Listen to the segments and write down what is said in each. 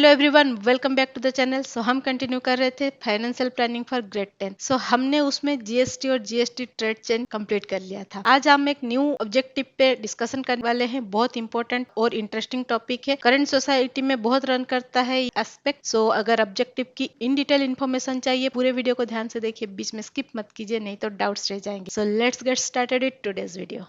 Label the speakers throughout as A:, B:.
A: Hello everyone, welcome back to the channel. So हम continue कर रहे थे financial planning for grade 10। So हमने उसमें जीएसटी और जीएसटी ट्रेड चेन कंप्लीट कर लिया था। आज हम एक न्यू ऑब्जेक्टिव पे डिस्कशन करने वाले हैं। बहुत इंपॉर्टेंट और इंटरेस्टिंग टॉपिक है, करंट सोसाइटी में बहुत रन करता है ये एस्पेक्ट। सो अगर ऑब्जेक्टिव की इन डिटेल इन्फॉर्मेशन चाहिए, पूरे वीडियो को ध्यान से देखिए, बीच में स्किप मत कीजिए, नहीं तो डाउट्स रह जाएंगे। So let's get started with today's video.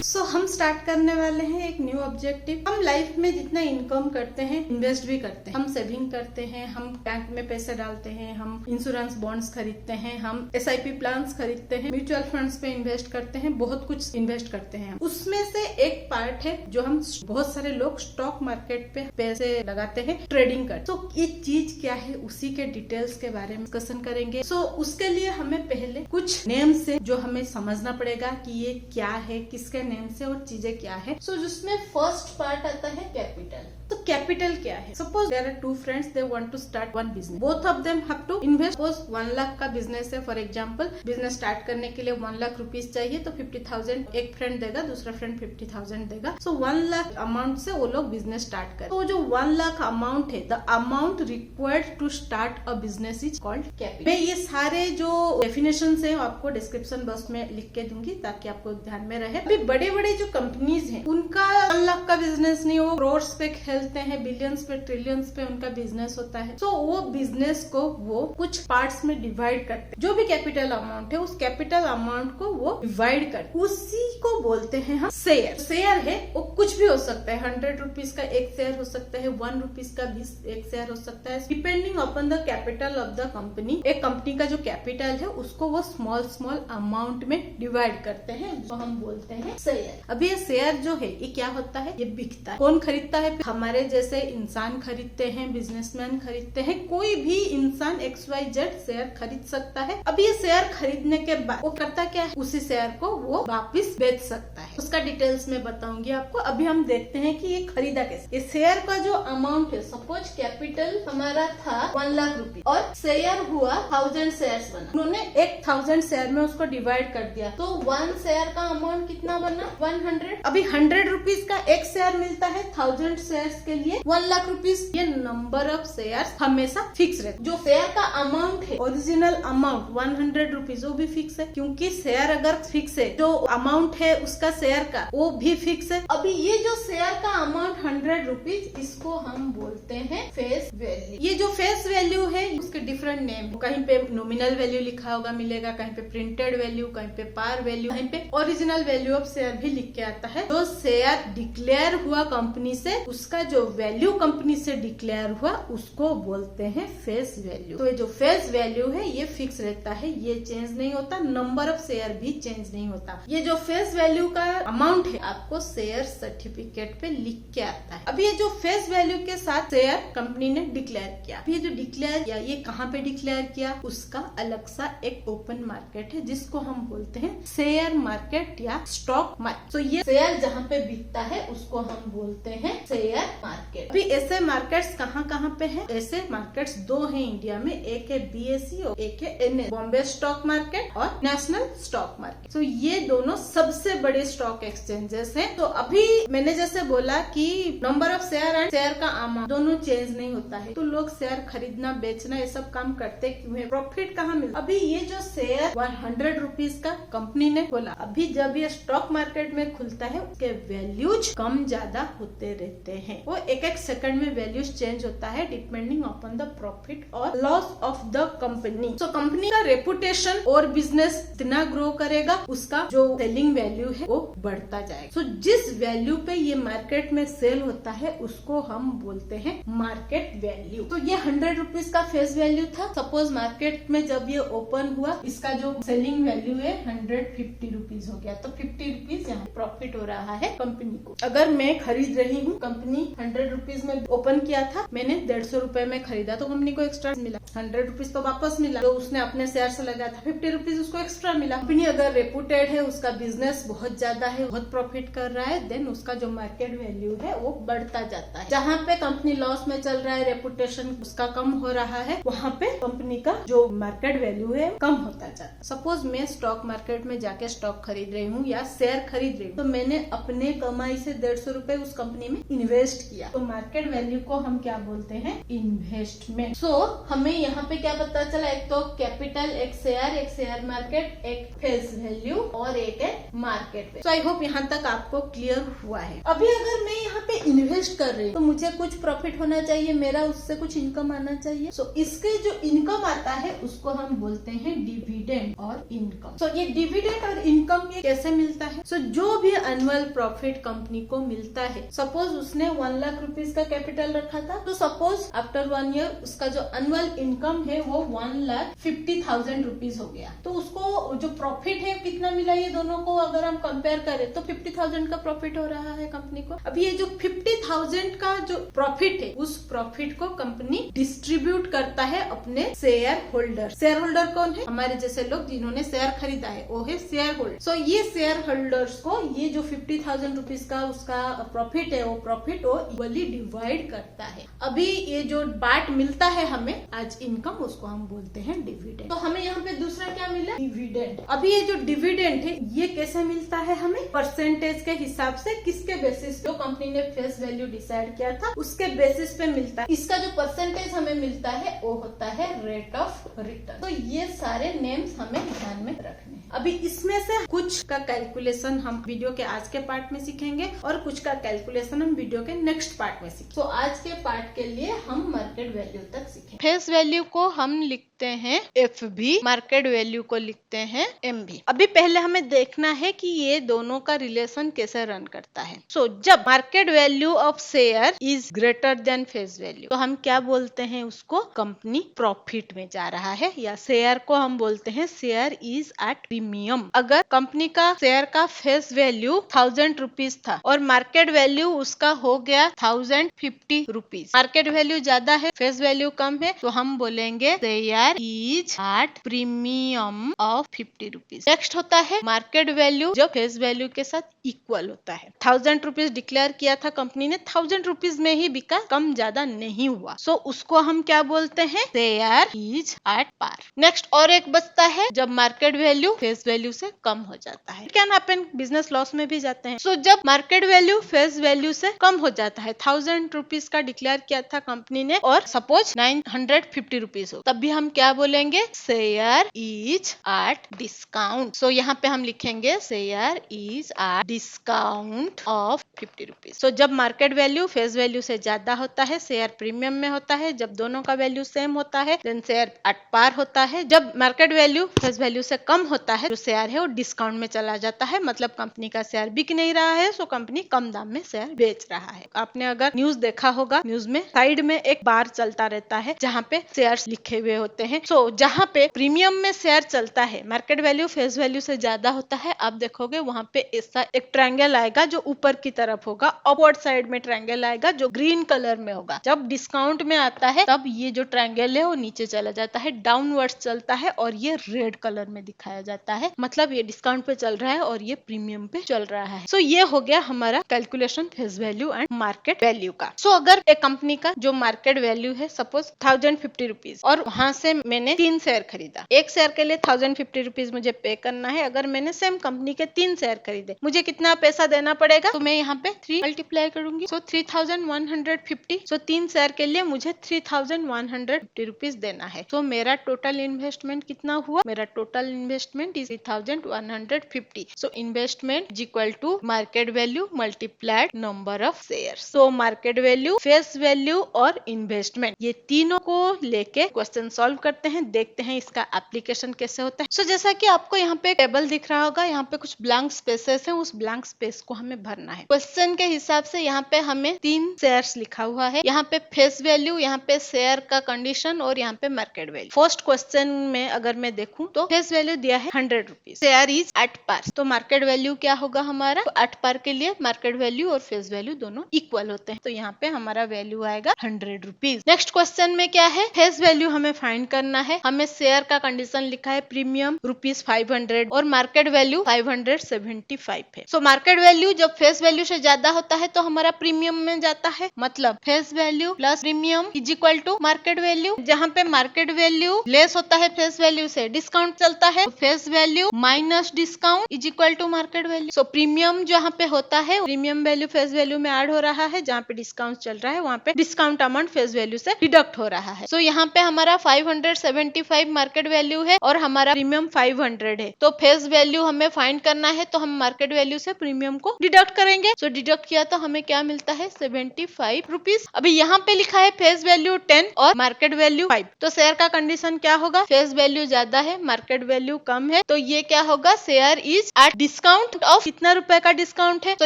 A: So हम स्टार्ट करने वाले हैं एक न्यू ऑब्जेक्टिव। हम लाइफ में जितना इनकम करते हैं, इन्वेस्ट भी करते हैं। हम सेविंग करते हैं, हम बैंक में पैसे डालते हैं, हम इंश्योरेंस बॉन्ड्स खरीदते हैं, हम एसआईपी प्लान्स खरीदते हैं, म्यूचुअल फंड्स पे इन्वेस्ट करते हैं, बहुत कुछ इन्वेस्ट करते हैं। उसमें से एक पार्ट है जो हम बहुत सारे लोग स्टॉक मार्केट पे पैसे लगाते हैं, ट्रेडिंग करते हैं। तो ये चीज क्या है, उसी के डिटेल्स के बारे में डिस्कशन करेंगे। सो उसके लिए हमें पहले कुछ नेम से जो हमें समझना पड़ेगा कि ये क्या है, किसके नेम से और चीजें क्या है। सो जिसमें फर्स्ट पार्ट आता है कैपिटल। तो कैपिटल क्या है? Suppose there are two friends, they want to start one business, both of them have to invest. Suppose 1 lakh का बिजनेस है, फॉर एग्जांपल बिजनेस स्टार्ट करने के लिए 1 लाख रुपीज चाहिए, तो 50,000 एक फ्रेंड देगा, दूसरा फ्रेंड 50,000 देगा। सो 1 लाख अमाउंट से वो लोग बिजनेस स्टार्ट करें। तो जो 1 लाख अमाउंट है, the amount required to start a business is called capital. मैं ये सारे जो डेफिनेशन है आपको डिस्क्रिप्शन बॉक्स में लिख के दूंगी ताकि आपको ध्यान में रहे। अभी बड़े बड़े जो कंपनीज हैं, उनका 1 लाख का बिजनेस नहीं, वो करोड्स पे खेलते हैं, बिलियंस पे ट्रिलियंस पे उनका बिजनेस होता है। तो वो बिजनेस को वो कुछ पार्ट्स में डिवाइड करते हैं। जो भी कैपिटल अमाउंट है, उस कैपिटल अमाउंट को वो डिवाइड करते, उसी को बोलते हैं हम शेयर। शेयर है वो कुछ भी हो सकता है, 100 रुपीज का एक शेयर हो सकता है, 1 रुपीज का भी एक शेयर हो सकता है, depending upon the capital of the company. एक कंपनी का जो कैपिटल है उसको वो स्मॉल स्मॉल अमाउंट में डिवाइड करते हैं, जो हम बोलते हैं शेयर। अभी ये शेयर जो है ये क्या होता है, ये बिकता है। कौन खरीदता है? हमारे जैसे इंसान खरीदते हैं, बिजनेसमैन खरीदते हैं, कोई भी इंसान XYZ शेयर खरीद सकता है। अब ये शेयर खरीदने के बाद वो करता क्या है, उसी शेयर को वो वापस बेच सकता है। उसका डिटेल्स में बताऊंगी आपको। अभी हम देखते हैं कि ये खरीदा कैसे। ये शेयर का जो अमाउंट है, सपोज कैपिटल हमारा था 1 लाख रुपए और शेयर हुआ 1000 शेयर बना। उन्होंने 1000 शेयर में उसको डिवाइड कर दिया, तो 1 शेयर का अमाउंट कितना बना? 100। अभी 100 रुपीज का एक शेयर मिलता है, 1000 शेयर्स के लिए 1 लाख रुपीज। ये नंबर ऑफ शेयर्स हमेशा फिक्स रहता है। जो शेयर का अमाउंट है, ओरिजिनल अमाउंट 100 रुपीज, वो भी फिक्स है, क्योंकि शेयर अगर फिक्स है, जो अमाउंट है उसका शेयर का वो भी फिक्स है। अभी ये जो शेयर का अमाउंट 100 रुपीज, इसको हम बोलते हैं फेस वैल्यू। ये जो फेस वैल्यू है उसके डिफरेंट नेम, कहीं पे नॉमिनल वैल्यू लिखा होगा मिलेगा, कहीं पे प्रिंटेड वैल्यू, कहीं पे पार वैल्यू, कहीं पे ओरिजिनल वैल्यू ऑफ शेयर भी लिख के आता है। जो शेयर डिक्लेयर हुआ कंपनी से, उसका जो वैल्यू कंपनी से डिक्लेयर हुआ, उसको बोलते हैं फेस वैल्यू। तो ये जो फेस वैल्यू है ये फिक्स रहता है, ये चेंज नहीं होता। नंबर ऑफ शेयर भी चेंज नहीं होता। ये जो फेस वैल्यू का अमाउंट है आपको शेयर सर्टिफिकेट पे लिख के आता है। अब ये जो फेस वैल्यू के साथ शेयर कंपनी ने डिक्लेयर किया, ये जो डिक्लेयर किया, ये कहाँ पे डिक्लेयर किया, उसका अलग सा एक ओपन मार्केट है, जिसको हम बोलते हैं शेयर मार्केट या स्टॉक मार्केट। तो ये शेयर जहाँ पे बिकता है उसको हम बोलते हैं शेयर मार्केट। अभी ऐसे मार्केट्स कहाँ कहाँ पे हैं? ऐसे मार्केट्स 2 हैं इंडिया में, एक है BSE और एक है NSE, बॉम्बे स्टॉक मार्केट और नेशनल स्टॉक मार्केट। तो ये दोनों सबसे बड़े स्टॉक एक्सचेंजेस हैं। तो अभी मैंने जैसे बोला कि number of share and share का अमाउंट दोनों चेंज नहीं होता है, तो लोग शेयर खरीदना बेचना ये सब काम करते क्यों है? प्रॉफिट कहाँ मिलता? अभी ये जो शेयर 100 रुपीज का कंपनी ने खोला, अभी जब ये स्टॉक मार्केट में खुलता है, उसके वैल्यूज कम ज्यादा होते रहते हैं। वो एक एक सेकंड में वैल्यूज चेंज होता है, डिपेंडिंग अपॉन द प्रॉफिट और लॉस ऑफ द कंपनी। तो कंपनी का रेपुटेशन और बिजनेस इतना ग्रो करेगा, उसका जो सेलिंग वैल्यू है वो बढ़ता जाएगा। तो जिस वैल्यू पे ये मार्केट में सेल होता है, उसको हम बोलते हैं मार्केट वैल्यू। तो ये 100 रुपीज का फेस वैल्यू था। सपोज मार्केट में जब ये ओपन हुआ, इसका जो सेलिंग वैल्यू है 150 रुपीज हो गया, तो 50 रुपीज यहाँ प्रॉफिट हो रहा है कंपनी को। अगर मैं खरीद रही हूँ, कंपनी 100 रुपीज में ओपन किया था, मैंने 150 रुपए में खरीदा, तो कंपनी को एक्स्ट्रा मिला 100 रुपीज तो वापस मिला। तो उसने अपने शेयर से लगाया था 50 रुपीज, उसको एक्स्ट्रा मिला। कंपनी अगर रेपुटेड है, उसका बिजनेस बहुत ज्यादा ज्यादा है, बहुत प्रॉफिट कर रहा है, देन उसका जो मार्केट वैल्यू है वो बढ़ता जाता है। जहाँ पे कंपनी लॉस में चल रहा है, रेपुटेशन उसका कम हो रहा है, वहाँ पे कंपनी का जो मार्केट वैल्यू है कम होता जाता है। सपोज मैं स्टॉक मार्केट में जाके स्टॉक खरीद रही हूँ या शेयर खरीद रही हूँ, तो मैंने अपने कमाई से 150 रुपए उस कंपनी में इन्वेस्ट किया, तो मार्केट वैल्यू को हम क्या बोलते हैं? इन्वेस्टमेंट। सो हमें यहाँ पे क्या पता चला? एक तो कैपिटल, एक शेयर मार्केट, एक फेस वैल्यू और एक है market value. So I hope यहाँ तक आपको क्लियर हुआ है। अभी अगर मैं यहाँ पे इन्वेस्ट कर रही हूँ तो मुझे कुछ प्रॉफिट होना चाहिए, मेरा उससे कुछ इनकम आना चाहिए। सो इसके जो इनकम आता है उसको हम बोलते हैं डिविडेंड और इनकम। सो ये डिविडेंड और इनकम ये कैसे मिलता है? सो जो भी एनुअल प्रॉफिट कंपनी को मिलता है, सपोज उसने 1 लाख रुपीज का कैपिटल रखा था, तो सपोज आफ्टर 1 ईयर उसका जो एनुअल इनकम है वो 1,50,000 रुपीज हो गया, तो उसको जो प्रॉफिट है कितना मिला? ये दोनों को अगर हम कंपेयर करें तो 50,000 का प्रॉफिट हो रहा है कंपनी को। अब ये जो 50,000 का जो प्रॉफिट है, उस प्रॉफिट को कंपनी डिस्ट्रीब्यूट करता है अपने शेयर होल्डर। शेयर होल्डर कौन है? हमारे जैसे लोग जिन्होंने शेयर खरीदा है, वो है शेयर होल्डर। सो ये शेयर होल्डर्स को ये जो 50,000 रुपीज का उसका प्रॉफिट है, वो प्रॉफिट वो इक्वली डिवाइड करता है। अभी ये जो पार्ट मिलता है हमें आज इनकम, उसको हम बोलते हैं डिविडेंड। तो हमें यहाँ पे दूसरा क्या मिला? डिविडेंड। अभी ये जो डिविडेंड है ये कैसे मिलता है हमें? परसेंटेज के हिसाब से, किसके बेसिस? जो कंपनी ने फेस वैल्यू डिसाइड किया था उसके बेसिस पे मिलता है। इसका जो परसेंटेज हमें मिलता है वो होता है रेट ऑफ रिटर्न। तो ये सारे नेम्स हमें ध्यान में रखने हैं। अभी इसमें से कुछ का कैलकुलेशन हम वीडियो के आज के पार्ट में सीखेंगे और कुछ का कैलकुलेशन हम वीडियो के नेक्स्ट पार्ट में सीखेंगे। तो आज के पार्ट के लिए हम मार्केट वैल्यू तक सीखेंगे। फेस वैल्यू को हम लिखते हैं FV, मार्केट वैल्यू को लिखते हैं MV। अभी पहले हमें देखना है कि ये दोनों का रिलेशन कैसे रन करता है। सो जब market value of share is greater than face value, तो हम क्या बोलते हैं उसको? कंपनी प्रॉफिट में जा रहा है, या शेयर को हम बोलते हैं शेयर इज एट प्रीमियम। अगर कंपनी का शेयर का फेस वैल्यू 1000 रुपीज था और मार्केट वैल्यू उसका हो गया 1050 रुपीज, मार्केट वैल्यू ज्यादा है, फेस वैल्यू कम है, तो हम बोलेंगे share is at premium of 50 rupees. Next होता है मार्केट वैल्यू जब फेस वैल्यू के साथ इक्वल होता है। 1000 रुपीज डिक्लेयर किया था कंपनी ने, 1000 रुपीज में ही बिका, कम ज्यादा नहीं हुआ। सो उसको हम क्या बोलते हैं? Share is at par. Next और एक बचता है जब मार्केट वैल्यू फेस वैल्यू से कम हो जाता है। कैन हैपन, बिजनेस लॉस में भी जाते हैं। सो जब मार्केट वैल्यू फेस वैल्यू से कम हो जाता है, 1000 रुपीज का डिक्लेयर किया था कंपनी ने और सपोज 950 रुपीज हो, तब भी हम क्या बोलेंगे? Share is at discount. So यहाँ पे हम लिखेंगे share is at discount of 50 rupees. So जब मार्केट वैल्यू फेस वैल्यू से ज्यादा होता है, शेयर प्रीमियम में होता है। जब दोनों का वैल्यू सेम होता है, देन शेयर एट पार होता है। जब मार्केट वैल्यू फेस वैल्यू से कम होता है, जो शेयर है वो डिस्काउंट में चला जाता है, मतलब कंपनी का शेयर बिक नहीं रहा है, सो कंपनी कम दाम में शेयर बेच रहा है। आपने अगर न्यूज देखा होगा, न्यूज में साइड में एक बार चलता रहता है जहाँ पे शेयर्स लिखे हुए होते हैं। सो जहाँ पे प्रीमियम में शेयर चलता है, मार्केट वैल्यू फेस वैल्यू से ज्यादा होता है, आप देखोगे वहाँ पे ऐसा एक ट्रायंगल आएगा जो ऊपर की तरफ होगा, अपवर्ड साइड में ट्रायंगल आएगा जो ग्रीन कलर में होगा। जब डिस्काउंट में आता है तब ये जो ट्रायंगल है वो नीचे चला जाता है, डाउनवर्ड चलता है और ये रेड कलर में दिखाया जाता है, मतलब ये डिस्काउंट पे चल रहा है और ये प्रीमियम पे चल रहा है। सो ये हो गया हमारा calculation face value and market value का। सो अगर एक कंपनी का जो मार्केट वैल्यू है सपोज 1050 रुपीज और वहां से मैंने 3 शेयर खरीदा, एक शेयर के लिए 1050 रुपीज मुझे पे करना है। अगर मैंने सेम कंपनी के 3 शेयर खरीदे, मुझे कितना पैसा देना पड़ेगा? तो मैं यहाँ पे 3 मल्टीप्लाई करूंगी, सो 3150। सो 3 शेयर के लिए मुझे 3150 रुपीज देना है। तो मेरा टोटल इन्वेस्टमेंट कितना हुआ? मेरा total investment is 3150। So investment is equal to market value multiplied number of shares. So market value, face value और इन्वेस्टमेंट, ये तीनों को लेके क्वेश्चन सॉल्व करते हैं, देखते हैं इसका एप्लीकेशन कैसे होता है। सो जैसा कि आपको यहाँ पे टेबल दिख रहा होगा, यहाँ पे कुछ ब्लैंक स्पेसेस हैं, उस ब्लैंक स्पेस को हमें भरना है। क्वेश्चन के हिसाब से यहाँ पे हमें 3 शेयर्स लिखा हुआ है, यहाँ पे फेस वैल्यू, यहाँ पे शेयर का कंडीशन और यहाँ पे मार्केट वैल्यू। फर्स्ट क्वेश्चन में अगर मैं देखूं तो फेस वैल्यू दिया है ₹100। शेयर इज एट पार, तो मार्केट वैल्यू क्या होगा हमारा, तो एट पार के लिए मार्केट वैल्यू और फेस वैल्यू दोनों इक्वल होते हैं, तो यहाँ पे हमारा वैल्यू आएगा ₹100। नेक्स्ट क्वेश्चन में क्या है, फेस वैल्यू हमें फाइंड करना है। हमें शेयर का कंडीशन लिखा है प्रीमियम ₹500 और मार्केट वैल्यू 575 है। सो मार्केट वैल्यू जब फेस वैल्यू से ज्यादा होता है तो हमारा प्रीमियम में जाता है, मतलब face value plus premium is equal to market value. जहाँ पे मार्केट वैल्यू लेस होता है फेस वैल्यू से, डिस्काउंट चलता है, face value minus discount is equal to market value. So premium जहाँ पे होता है, प्रीमियम वैल्यू फेस वैल्यू में ऐड हो रहा है, जहाँ पे डिस्काउंट चल रहा है वहाँ पे डिस्काउंट अमाउंट फेस वैल्यू से डिडक्ट हो रहा है। सो यहाँ पे हमारा 575 मार्केट वैल्यू है और हमारा प्रीमियम 500 है, तो फेस वैल्यू हमें फाइंड करना है, तो हम मार्केट वैल्यू से प्रीमियम को डिडक्ट करेंगे। सो डिडक्ट किया तो हमें क्या मिलता है, ₹75। अभी यहाँ पे लिखा है फेस वैल्यू 10 और मार्केट वैल्यू 5, तो शेयर का कंडीशन क्या होगा, फेस वैल्यू ज्यादा है, मार्केट वैल्यू कम है, तो ये क्या होगा, share is at discount of कितना रुपए का डिस्काउंट है, तो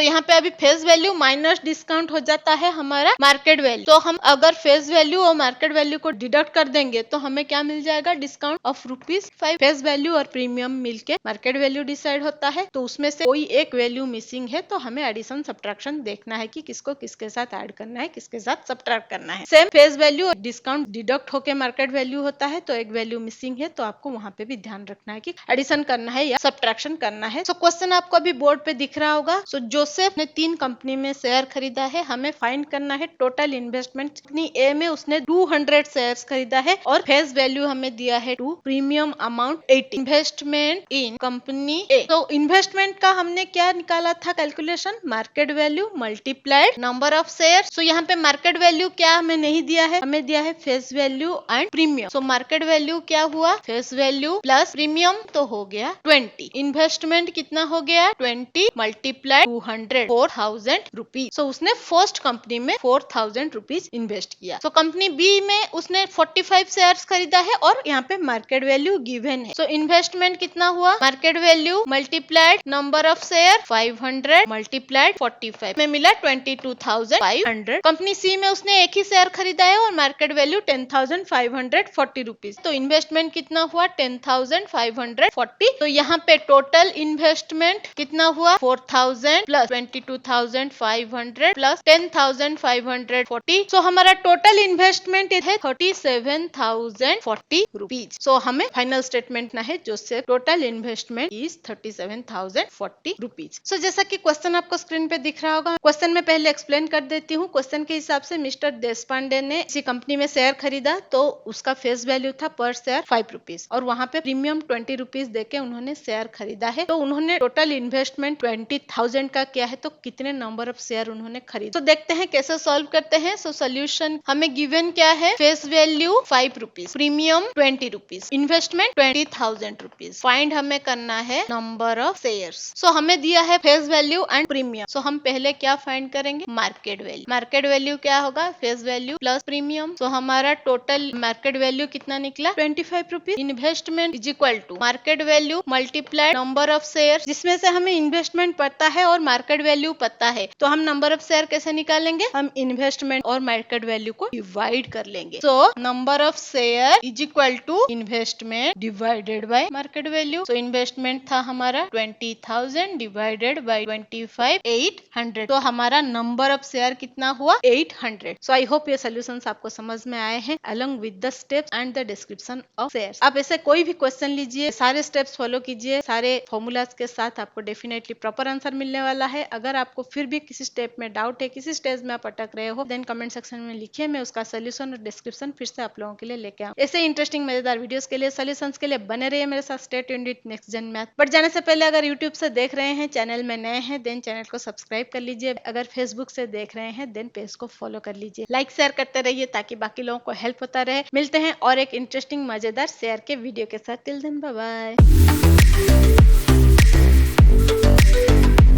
A: यहाँ पे अभी फेस वैल्यू माइनस डिस्काउंट हो जाता है हमारा मार्केट वैल्यू। तो हम अगर फेस वैल्यू और मार्केट वैल्यू को डिडक्ट कर देंगे तो हमें क्या मिल जाएगा, डिस्काउंट ऑफ ₹5। फेस वैल्यू और प्रीमियम मिलके मार्केट वैल्यू डिसाइड होता है, तो उसमें से कोई एक वैल्यू मिसिंग है तो हमें एडिशन सब्ट्रैक्शन देखना है कि किसको किसके साथ ऐड करना है, किसके साथ सब्ट्रैक्ट करना है। सेम फेस वैल्यू और डिस्काउंट डिडक्ट होके मार्केट वैल्यू होता है, तो एक वैल्यू मिसिंग है, तो आपको वहाँ पे भी ध्यान रखना है कि एडिशन करना है या सब्ट्रैक्शन करना है। सो क्वेश्चन आपको अभी बोर्ड पे दिख रहा होगा। सो जोसेफ ने 3 कंपनी में शेयर खरीदा है, हमें फाइंड करना है टोटल इन्वेस्टमेंट। कंपनी ए में उसने 200 शेयर्स खरीदा है और फेस वैल्यू हमें दिया है 2, premium amount 80। Investment in company A, तो इन्वेस्टमेंट का हमने क्या निकाला था calculation, market value multiplied number of share. So यहाँ पे मार्केट वैल्यू क्या हमें नहीं दिया है, हमें दिया है face value and premium. So market value क्या हुआ, फेस वैल्यू प्लस प्रीमियम, तो हो गया 20। इन्वेस्टमेंट कितना हो गया, 20 मल्टीप्लाइड 200, ₹4000। सो उसने फर्स्ट कंपनी में ₹4000 इन्वेस्ट किया। सो कंपनी बी में उसने 45 शेयर्स खरीदा है और यहाँ पे मार्केट वैल्यू गिवन है। सो इन्वेस्टमेंट कितना हुआ, market value multiplied number of share 500 multiplied 45 में मिला 22,500। कंपनी सी में उसने एक ही शेयर खरीदा है और मार्केट वैल्यू ₹10,540। तो इन्वेस्टमेंट कितना हुआ, 10,540। तो यहाँ पे टोटल इन्वेस्टमेंट कितना हुआ, 4,000 प्लस 22,500 प्लस 10,540। सो हमारा टोटल इन्वेस्टमेंट है ₹37,040। सो हमें फाइनल स्टेटमेंट ना है जो से टोटल इन्वेस्टमेंट इज ₹37,040। सो जैसा कि क्वेश्चन आपको स्क्रीन पे दिख रहा होगा, क्वेश्चन में पहले एक्सप्लेन कर देती हूँ। क्वेश्चन के हिसाब से मिस्टर देशपांडे ने किसी कंपनी में शेयर खरीदा, तो उसका फेस वैल्यू था पर शेयर ₹5 और वहाँ पे प्रीमियम ₹20 देके उन्होंने शेयर खरीदा है। तो उन्होंने टोटल इन्वेस्टमेंट 20,000 का किया है, तो कितने नंबर ऑफ शेयर उन्होंने खरीदा। तो देखते हैं कैसे सॉल्व करते हैं। सो सोल्यूशन हमें गिवन क्या है, face value ₹5, premium ₹20, investment ₹20,000। Find हमें करना है नंबर ऑफ शेयर्स। सो हमें दिया है फेस वैल्यू एंड प्रीमियम। सो हम पहले क्या फाइंड करेंगे, मार्केट वैल्यू। मार्केट वैल्यू क्या होगा, face value plus premium. So हमारा टोटल मार्केट वैल्यू कितना निकला, ₹25। Investment is equal to market value multiplied number of share, जिसमें से हमें इन्वेस्टमेंट पता है और मार्केट वैल्यू पता है, तो हम नंबर ऑफ शेयर कैसे निकालेंगे, हम इन्वेस्टमेंट और मार्केट वैल्यू को डिवाइड कर लेंगे। So number of share is equal to investment divided by market value. So investment था हमारा 20,000 डिवाइडेड बाय 25, 800। तो हमारा नंबर ऑफ शेयर कितना हुआ, 800। सो आई होप ये सोल्यूशंस आपको समझ में आए हैं along with the steps and the description of shares. आप ऐसे कोई भी क्वेश्चन लीजिए, सारे स्टेप्स फॉलो कीजिए, सारे फॉर्मूलाज के साथ आपको डेफिनेटली प्रॉपर आंसर मिलने वाला है। अगर आपको फिर भी किसी स्टेप में डाउट है, किसी स्टेज में आप अटक रहे हो, देन कमेंट सेक्शन में लिखिए, मैं उसका सोल्यूशन और डिस्क्रिप्शन फिर से आप लोगों के लिए लेके आऊँ। ऐसे इंटरेस्टिंग मजेदार वीडियोस के लिए, सोल्यूशंस के लिए बने रहिए मेरे साथ। Stay tuned with next gen math. But जाने से पहले अगर यूट्यूब से देख रहे हैं, चैनल में नए हैं, देन चैनल को सब्सक्राइब कर लीजिए। अगर फेसबुक से देख रहे हैं, देन पेज को फॉलो कर लीजिए। लाइक शेयर करते रहिए ताकि बाकी लोगों को हेल्प होता रहे। मिलते हैं और एक इंटरेस्टिंग मजेदार शेयर के वीडियो के साथ। Till then bye bye.